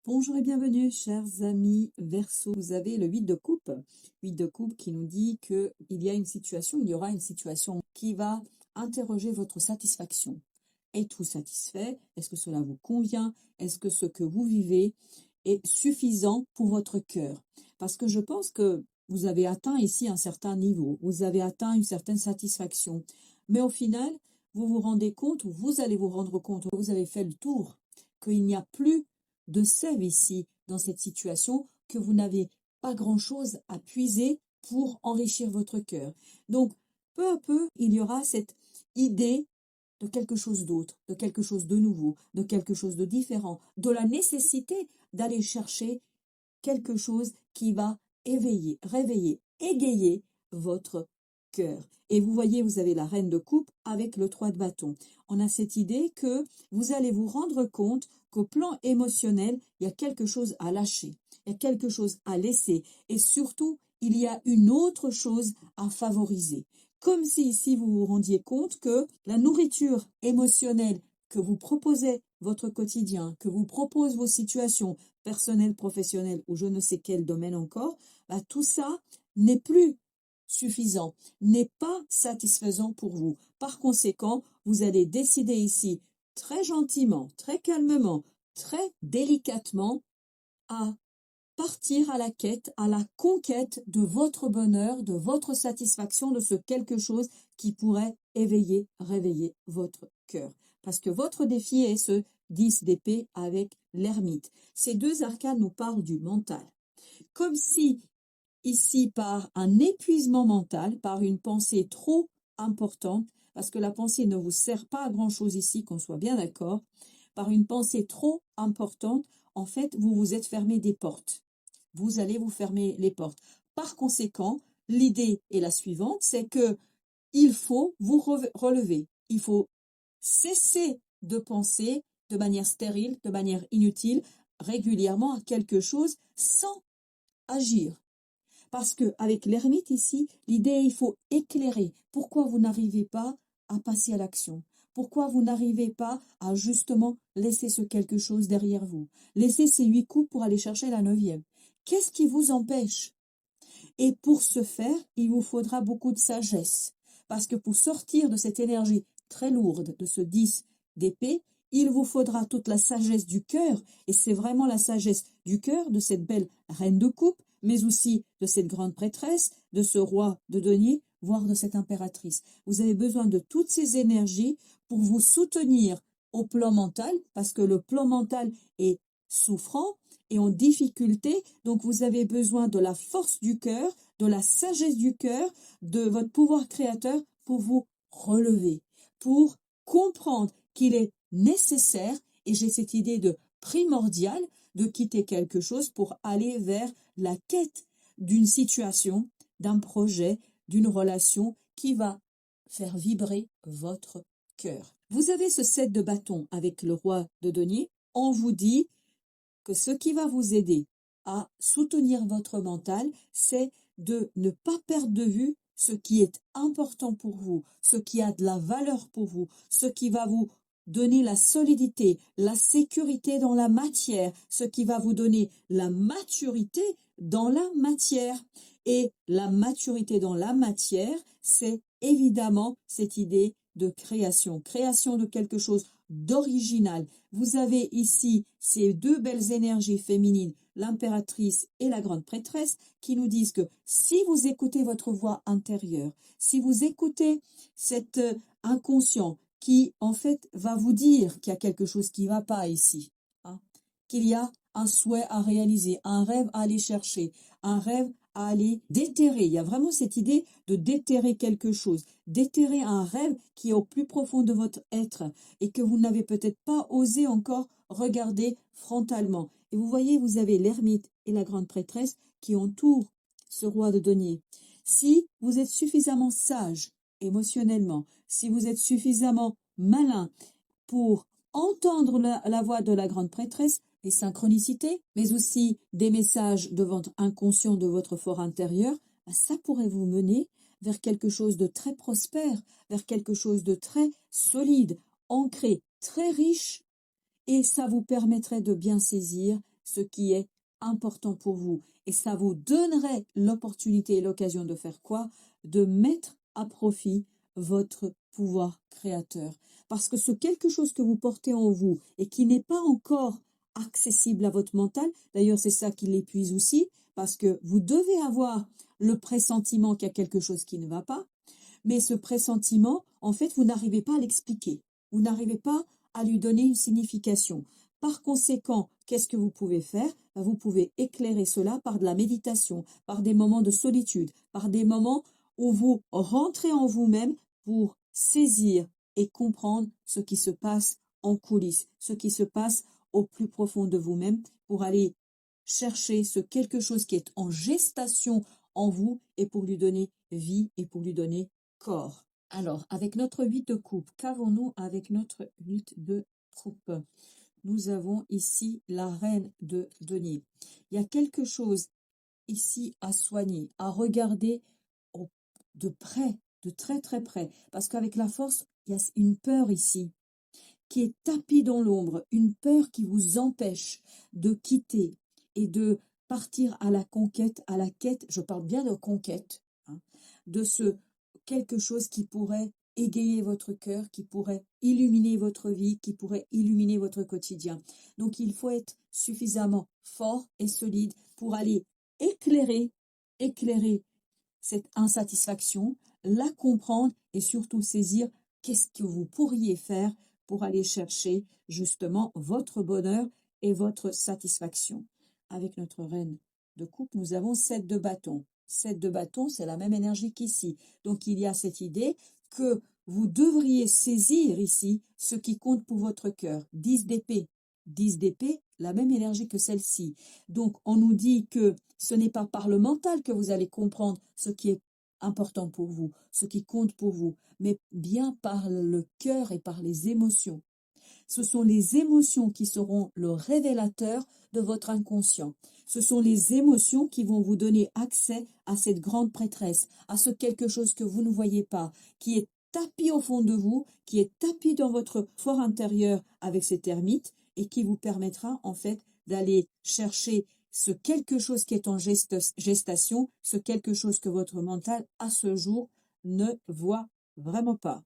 Bonjour et bienvenue, chers amis Verseau. Vous avez le 8 de coupe. 8 de coupe qui nous dit qu'il y a une situation, il y aura une situation qui va interroger votre satisfaction. Êtes-vous satisfait? Est-ce que cela vous convient? Est-ce que ce que vous vivez est suffisant pour votre cœur? Parce que je pense que vous avez atteint ici un certain niveau, vous avez atteint une certaine satisfaction. Mais au final, vous vous rendez compte, ou vous allez vous rendre compte, vous avez fait le tour, qu'il n'y a plus de sève ici, dans cette situation, que vous n'avez pas grand-chose à puiser pour enrichir votre cœur. Donc, peu à peu, il y aura cette idée de quelque chose d'autre, de quelque chose de nouveau, de quelque chose de différent, de la nécessité d'aller chercher quelque chose qui va éveiller, réveiller, égayer votre cœur. Et vous voyez, vous avez la reine de coupe avec le 3 de bâton. On a cette idée que vous allez vous rendre compte qu'au plan émotionnel, il y a quelque chose à lâcher, il y a quelque chose à laisser. Et surtout, il y a une autre chose à favoriser. Comme si ici vous vous rendiez compte que la nourriture émotionnelle que vous proposez votre quotidien, que vous propose vos situations personnelles, professionnelles ou je ne sais quel domaine encore, tout ça n'est plus suffisant, n'est pas satisfaisant pour vous. Par conséquent, vous allez décider ici très gentiment, très calmement, très délicatement à partir à la quête, à la conquête de votre bonheur, de votre satisfaction, de ce quelque chose qui pourrait éveiller, réveiller votre cœur. Parce que votre défi est ce 10 d'épée avec l'ermite. Ces deux arcanes nous parlent du mental. Comme si, ici, par un épuisement mental, par une pensée trop importante, parce que la pensée ne vous sert pas à grand-chose ici, qu'on soit bien d'accord, par une pensée trop importante, en fait, vous vous êtes fermé des portes. Vous allez vous fermer les portes. Par conséquent, l'idée est la suivante, c'est que il faut vous relever. Il faut cesser de penser de manière stérile, de manière inutile, régulièrement à quelque chose sans agir. Parce que avec l'ermite ici, l'idée, il faut éclairer. Pourquoi vous n'arrivez pas à passer à l'action? Pourquoi vous n'arrivez pas à justement laisser ce quelque chose derrière vous? Laisser ces 8 coups pour aller chercher la 9e. Qu'est-ce qui vous empêche? Et pour ce faire, il vous faudra beaucoup de sagesse. Parce que pour sortir de cette énergie très lourde, de ce 10 d'épée, il vous faudra toute la sagesse du cœur. Et c'est vraiment la sagesse du cœur de cette belle reine de coupe, mais aussi de cette grande prêtresse, de ce roi de denier, voire de cette impératrice. Vous avez besoin de toutes ces énergies pour vous soutenir au plan mental, parce que le plan mental est souffrant et en difficulté, donc vous avez besoin de la force du cœur, de la sagesse du cœur, de votre pouvoir créateur pour vous relever, pour comprendre qu'il est nécessaire, et j'ai cette idée de primordial, de quitter quelque chose pour aller vers la quête d'une situation, d'un projet, d'une relation qui va faire vibrer votre cœur. Vous avez ce 7 de bâton avec le roi de denier. On vous dit que ce qui va vous aider à soutenir votre mental, c'est de ne pas perdre de vue ce qui est important pour vous, ce qui a de la valeur pour vous, ce qui va vous donner la solidité, la sécurité dans la matière, ce qui va vous donner la maturité dans la matière. Et la maturité dans la matière, c'est évidemment cette idée de création, création de quelque chose d'original. Vous avez ici ces deux belles énergies féminines, l'impératrice et la grande prêtresse, qui nous disent que si vous écoutez votre voix intérieure, si vous écoutez cet inconscient qui en fait va vous dire qu'il y a quelque chose qui ne va pas ici, hein, qu'il y a un souhait à réaliser, un rêve à aller chercher, un rêve à aller déterrer. Il y a vraiment cette idée de déterrer quelque chose, déterrer un rêve qui est au plus profond de votre être et que vous n'avez peut-être pas osé encore regarder frontalement. Et vous voyez, vous avez l'ermite et la grande prêtresse qui entourent ce roi de denier. Si vous êtes suffisamment sage émotionnellement, si vous êtes suffisamment malin pour entendre la voix de la grande prêtresse, les synchronicités, mais aussi des messages de votre inconscient, de votre fort intérieur, ça pourrait vous mener vers quelque chose de très prospère, vers quelque chose de très solide, ancré, très riche, et ça vous permettrait de bien saisir ce qui est important pour vous. Et ça vous donnerait l'opportunité et l'occasion de faire quoi? De mettre à profit votre pouvoir créateur. Parce que ce quelque chose que vous portez en vous et qui n'est pas encore accessible à votre mental, d'ailleurs c'est ça qui l'épuise aussi, parce que vous devez avoir le pressentiment qu'il y a quelque chose qui ne va pas, mais ce pressentiment, en fait, vous n'arrivez pas à l'expliquer. Vous n'arrivez pas à lui donner une signification. Par conséquent, qu'est-ce que vous pouvez faire? Vous pouvez éclairer cela par de la méditation, par des moments de solitude, par des moments où vous rentrez en vous-même pour saisir et comprendre ce qui se passe en coulisses, ce qui se passe au plus profond de vous-même, pour aller chercher ce quelque chose qui est en gestation en vous et pour lui donner vie et pour lui donner corps. Alors, avec notre 8 de coupe, qu'avons-nous avec notre 8 de coupe? Nous avons ici la reine de denier. Il y a quelque chose ici à soigner, à regarder de près, de très très près, parce qu'avec la force, il y a une peur ici qui est tapie dans l'ombre, une peur qui vous empêche de quitter et de partir à la conquête, à la quête, je parle bien de conquête, hein, de ce quelque chose qui pourrait égayer votre cœur, qui pourrait illuminer votre vie, qui pourrait illuminer votre quotidien. Donc il faut être suffisamment fort et solide pour aller éclairer cette insatisfaction, la comprendre et surtout saisir qu'est-ce que vous pourriez faire pour aller chercher justement votre bonheur et votre satisfaction. Avec notre reine de coupe, nous avons 7 de bâton. 7 de bâton, c'est la même énergie qu'ici. Donc il y a cette idée que vous devriez saisir ici ce qui compte pour votre cœur. 10 d'épée. 10 d'épée, la même énergie que celle-ci. Donc on nous dit que ce n'est pas par le mental que vous allez comprendre ce qui est important pour vous, ce qui compte pour vous, mais bien par le cœur et par les émotions. Ce sont les émotions qui seront le révélateur de votre inconscient. Ce sont les émotions qui vont vous donner accès à cette grande prêtresse, à ce quelque chose que vous ne voyez pas, qui est tapis au fond de vous, qui est tapis dans votre fort intérieur avec ces termites et qui vous permettra en fait d'aller chercher ce quelque chose qui est en gestation, ce quelque chose que votre mental à ce jour ne voit vraiment pas.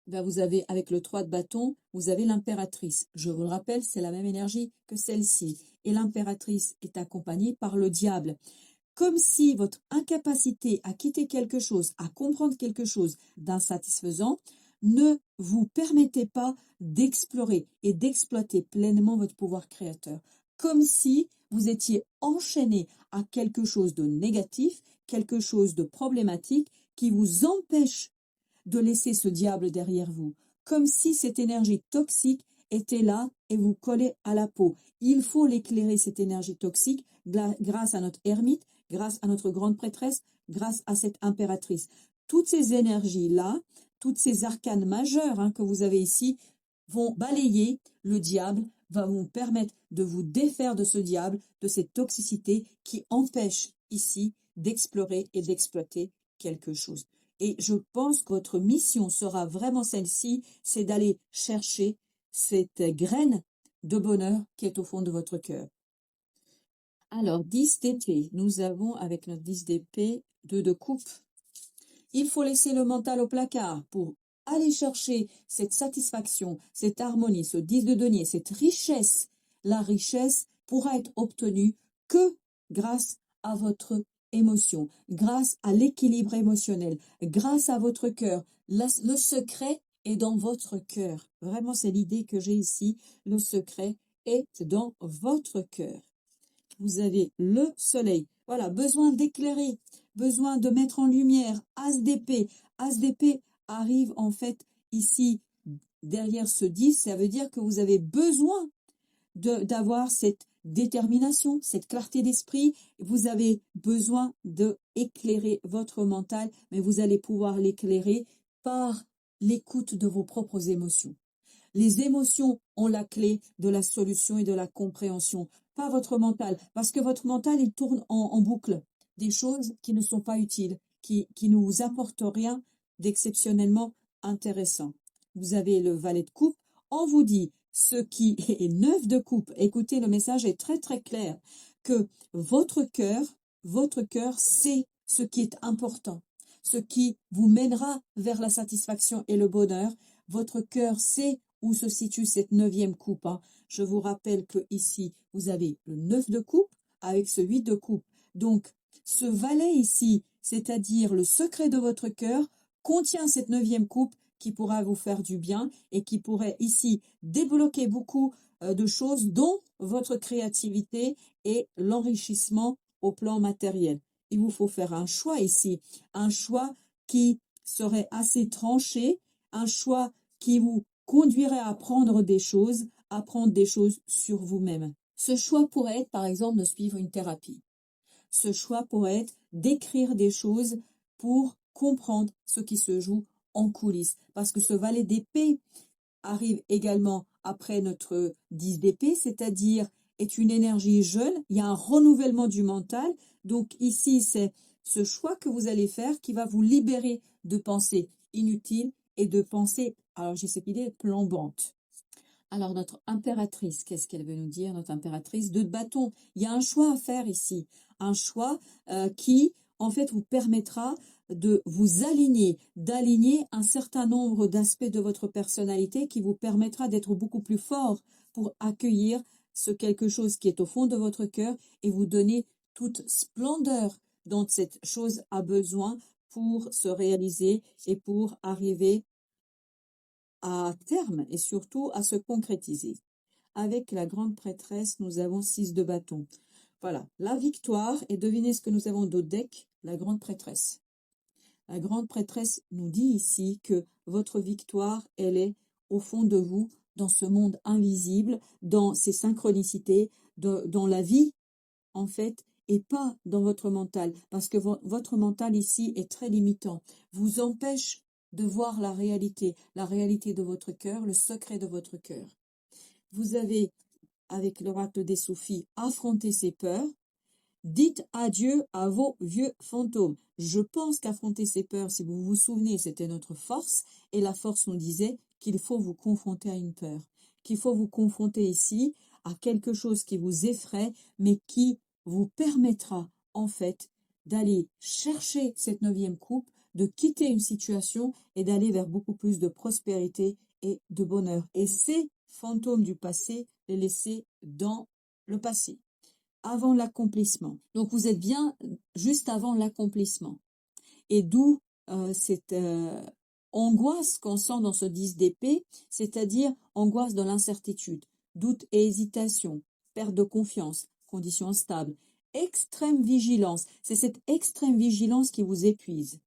Ben vous avez, avec le 3 de bâton, vous avez l'impératrice. Je vous le rappelle, c'est la même énergie que celle-ci. Et l'impératrice est accompagnée par le diable. Comme si votre incapacité à quitter quelque chose, à comprendre quelque chose d'insatisfaisant, ne vous permettait pas d'explorer et d'exploiter pleinement votre pouvoir créateur. Comme si vous étiez enchaîné à quelque chose de négatif, quelque chose de problématique qui vous empêche de laisser ce diable derrière vous, comme si cette énergie toxique était là et vous collait à la peau. Il faut l'éclairer, cette énergie toxique, grâce à notre ermite, grâce à notre grande prêtresse, grâce à cette impératrice. Toutes ces énergies-là, toutes ces arcanes majeures que vous avez ici, vont balayer le diable, va vous permettre de vous défaire de ce diable, de cette toxicité qui empêche ici d'explorer et d'exploiter quelque chose. Et je pense que votre mission sera vraiment celle-ci, c'est d'aller chercher cette graine de bonheur qui est au fond de votre cœur. Alors, 10 d'épée, nous avons avec notre 10 d'épée 2 de coupe. Il faut laisser le mental au placard pour aller chercher cette satisfaction, cette harmonie, ce 10 de denier, cette richesse. La richesse pourra être obtenue que grâce à votre émotion, grâce à l'équilibre émotionnel, grâce à votre cœur. Le secret est dans votre cœur. Vraiment, c'est l'idée que j'ai ici. Le secret est dans votre cœur. Vous avez le soleil. Voilà, besoin d'éclairer, besoin de mettre en lumière. As d'épée. As d'épée arrive en fait ici derrière ce 10. Ça veut dire que vous avez besoin d'avoir cette détermination, cette clarté d'esprit. Vous avez besoin d'éclairer votre mental, mais vous allez pouvoir l'éclairer par l'écoute de vos propres émotions. Les émotions ont la clé de la solution et de la compréhension, pas votre mental, parce que votre mental, il tourne en boucle des choses qui ne sont pas utiles, qui ne vous apportent rien d'exceptionnellement intéressant. Vous avez le valet de coupe, on vous dit, ce qui est 9 de coupe, écoutez, le message est très très clair, que votre cœur sait ce qui est important, ce qui vous mènera vers la satisfaction et le bonheur. Votre cœur sait où se situe cette 9e coupe, hein. Je vous rappelle que ici, vous avez le 9 de coupe avec ce 8 de coupe. Donc, ce valet ici, c'est-à-dire le secret de votre cœur, contient cette 9e coupe qui pourra vous faire du bien et qui pourrait ici débloquer beaucoup de choses, dont votre créativité et l'enrichissement au plan matériel. Il vous faut faire un choix ici, un choix qui serait assez tranché, un choix qui vous conduirait à apprendre des choses sur vous-même. Ce choix pourrait être, par exemple, de suivre une thérapie. Ce choix pourrait être d'écrire des choses pour comprendre ce qui se joue en coulisses. Parce que ce valet d'épée arrive également après notre 10 d'épée, c'est-à-dire est une énergie jeune, il y a un renouvellement du mental. Donc ici, c'est ce choix que vous allez faire qui va vous libérer de pensées inutiles et de pensées, alors j'ai cette idée, plombantes. Alors notre impératrice, qu'est-ce qu'elle veut nous dire, notre impératrice de bâton? Il y a un choix à faire ici, un choix qui en fait vous permettra de vous aligner, d'aligner un certain nombre d'aspects de votre personnalité qui vous permettra d'être beaucoup plus fort pour accueillir ce quelque chose qui est au fond de votre cœur et vous donner toute splendeur dont cette chose a besoin pour se réaliser et pour arriver à terme et surtout à se concrétiser. Avec la grande prêtresse, nous avons 6 de bâton. Voilà, la victoire, et devinez ce que nous avons d'autre deck, la grande prêtresse. La grande prêtresse nous dit ici que votre victoire, elle est au fond de vous, dans ce monde invisible, dans ces synchronicités, dans la vie, en fait, et pas dans votre mental, parce que votre mental ici est très limitant, vous empêche de voir la réalité de votre cœur, le secret de votre cœur. Vous avez, avec l'oracle des Sophie, affronté ces peurs. Dites adieu à vos vieux fantômes. Je pense qu'affronter ces peurs, si vous vous souvenez, c'était notre force, et la force nous disait qu'il faut vous confronter à une peur, qu'il faut vous confronter ici à quelque chose qui vous effraie, mais qui vous permettra en fait d'aller chercher cette 9e coupe, de quitter une situation et d'aller vers beaucoup plus de prospérité et de bonheur. Et ces fantômes du passé, les laisser dans le passé, avant l'accomplissement. Donc vous êtes bien juste avant l'accomplissement. Et d'où cette angoisse qu'on sent dans ce 10 d'épée, c'est-à-dire angoisse de l'incertitude, doute et hésitation, perte de confiance, conditions instables, extrême vigilance. C'est cette extrême vigilance qui vous épuise.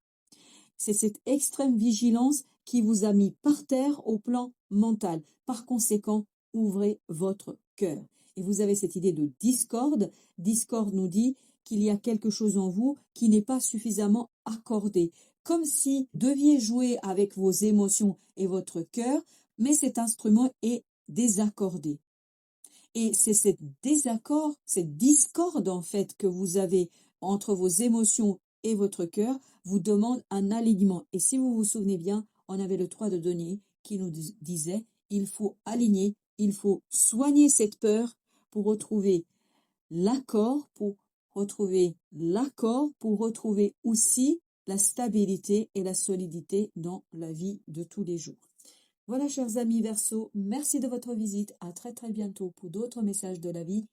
C'est cette extrême vigilance qui vous a mis par terre au plan mental. Par conséquent, ouvrez votre cœur. Et vous avez cette idée de discorde. Discorde nous dit qu'il y a quelque chose en vous qui n'est pas suffisamment accordé. Comme si vous deviez jouer avec vos émotions et votre cœur, mais cet instrument est désaccordé. Et c'est cet désaccord, cette discorde en fait que vous avez entre vos émotions et votre cœur vous demande un alignement. Et si vous vous souvenez bien, on avait le 3 de denier qui nous disait il faut aligner, il faut soigner cette peur pour retrouver l'accord, pour retrouver aussi la stabilité et la solidité dans la vie de tous les jours. Voilà, chers amis Verseaux, merci de votre visite. À très très bientôt pour d'autres messages de la vie